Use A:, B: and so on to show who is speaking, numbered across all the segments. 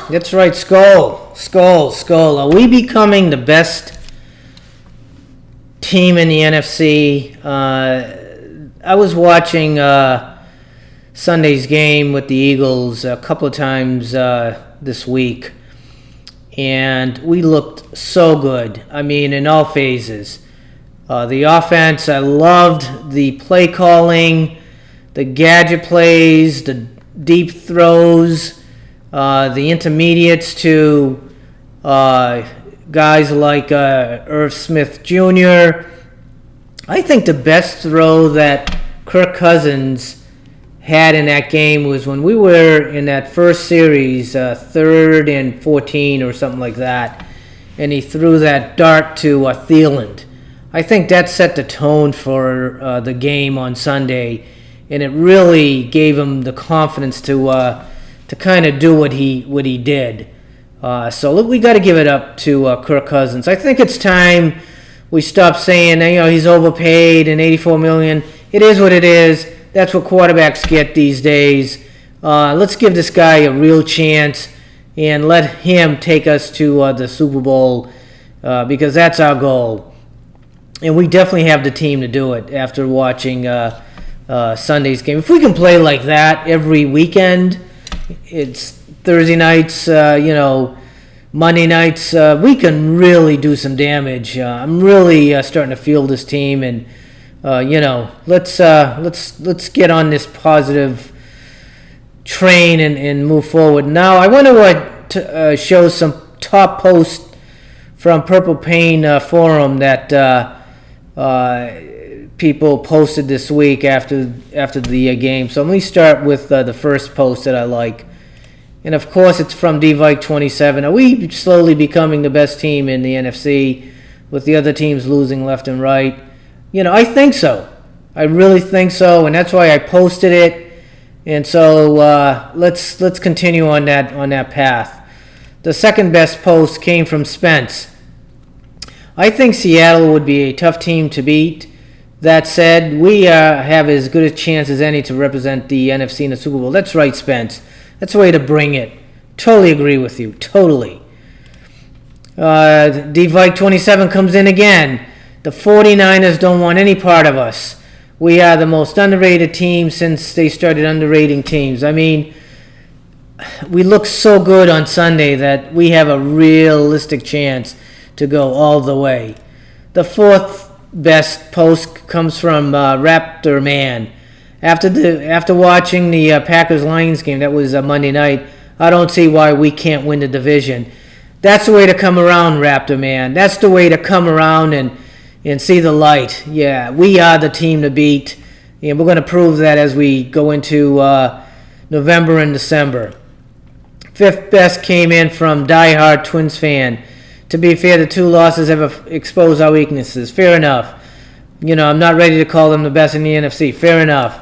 A: That's right, Skull. Are we becoming the best team in the NFC? I was watching Sunday's game with the Eagles a couple of times this week, and we looked so good. I mean, in all phases. The offense, I loved the play calling, the gadget plays, the deep throws, the intermediates to guys like Irv Smith Jr. I think the best throw that Kirk Cousins had in that game was when we were in that first series, 3rd and 14 or something like that, and he threw that dart to Thielen. I think that set the tone for the game on Sunday, and it really gave him the confidence to kind of do what he did. So look, we got to give it up to Kirk Cousins. I think it's time we stop saying he's overpaid and $84 million. It is what it is. That's what quarterbacks get these days. Let's give this guy a real chance and let him take us to the Super Bowl because that's our goal. And we definitely have the team to do it after watching Sunday's game. If we can play like that every weekend, it's Thursday nights, Monday nights, we can really do some damage. I'm really starting to feel this team, and let's get on this positive train and move forward. Now, I want to show some top posts from Purple Pain Forum that people posted this week after the game. So let me start with the first post that I like. And of course, it's from DVike27. Are we slowly becoming the best team in the NFC with the other teams losing left and right? I think so. I really think so, and that's why I posted it. And so let's continue on that path. The second best post came from Spence. I think Seattle would be a tough team to beat. That said, we have as good a chance as any to represent the NFC in the Super Bowl. That's right, Spence. That's the way to bring it. Totally agree with you. Totally. DVike27 comes in again. The 49ers don't want any part of us. We are the most underrated team since they started underrating teams. I mean, we look so good on Sunday that we have a realistic chance to go all the way. The fourth best post comes from Raptor Man. After watching the Packers-Lions game, that was Monday night, I don't see why we can't win the division. That's the way to come around, Raptor Man. That's the way to come around and see the light. Yeah, we are the team to beat, and we're going to prove that as we go into November and December. Fifth best came in from diehard Twins fan. To be fair, the 2 losses have exposed our weaknesses. Fair enough. I'm not ready to call them the best in the NFC. Fair enough.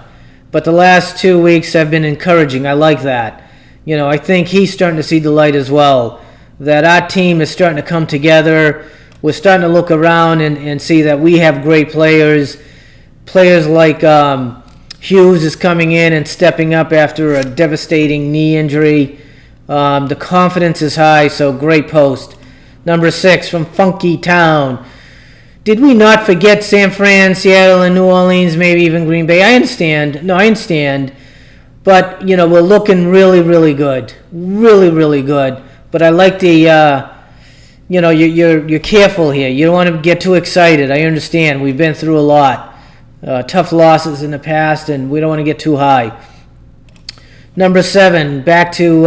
A: But the last 2 weeks have been encouraging. I like that. I think he's starting to see the light as well. That our team is starting to come together. We're starting to look around and see that we have great players. Players like Hughes is coming in and stepping up after a devastating knee injury. The confidence is high, so great post. Number 6 from Funky Town. Did we not forget San Fran, Seattle, and New Orleans, maybe even Green Bay? I understand. No, I understand. But, we're looking really, really good. Really, really good. But I like the, you're careful here. You don't want to get too excited. I understand. We've been through a lot. Tough losses in the past, and we don't want to get too high. Number 7, back to,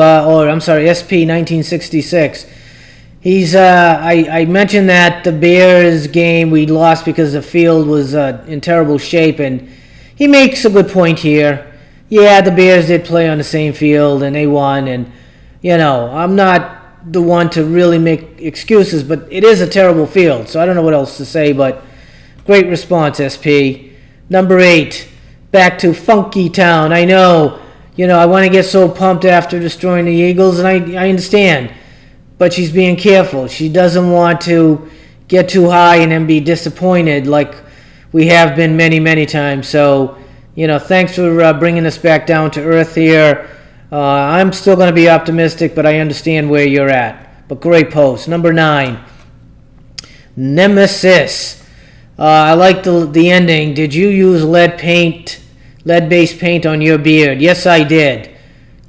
A: SP 1966. He's. I mentioned that the Bears game we lost because the field was in terrible shape, and he makes a good point here. Yeah, the Bears did play on the same field, and they won, and I'm not the one to really make excuses, but it is a terrible field, so I don't know what else to say, but great response, SP. Number 8, back to Funky Town. I know, I want to get so pumped after destroying the Eagles, and I understand. But she's being careful. She doesn't want to get too high and then be disappointed like we have been many, many times. So, thanks for bringing us back down to earth here. I'm still going to be optimistic, but I understand where you're at. But great post. Number 9, Nemesis. I like the ending. Did you use lead-based paint on your beard? Yes, I did.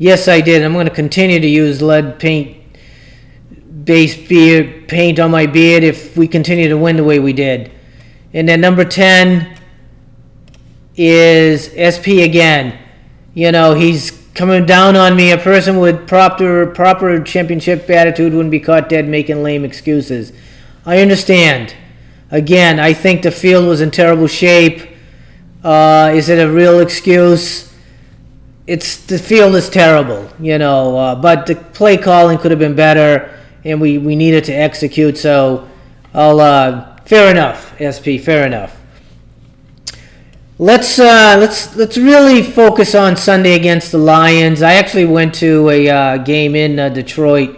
A: I'm going to continue to use lead-based paint on my beard if we continue to win the way we did. And then number 10 is SP again. He's coming down on me. A person with proper championship attitude wouldn't be caught dead making lame excuses. I understand. Again, I think the field was in terrible shape. Is it a real excuse? The field is terrible, but the play calling could have been better, and we needed to execute. So, fair enough, SP. Fair enough. Let's really focus on Sunday against the Lions. I actually went to a game in Detroit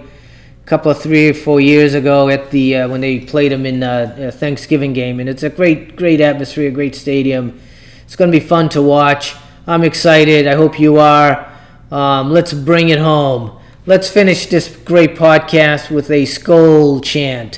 A: a couple of 3 or 4 years ago at the when they played them in a Thanksgiving game, and it's a great atmosphere, great stadium. It's going to be fun to watch. I'm excited. I hope you are. Let's bring it home. Let's finish this great podcast with a Skol chant.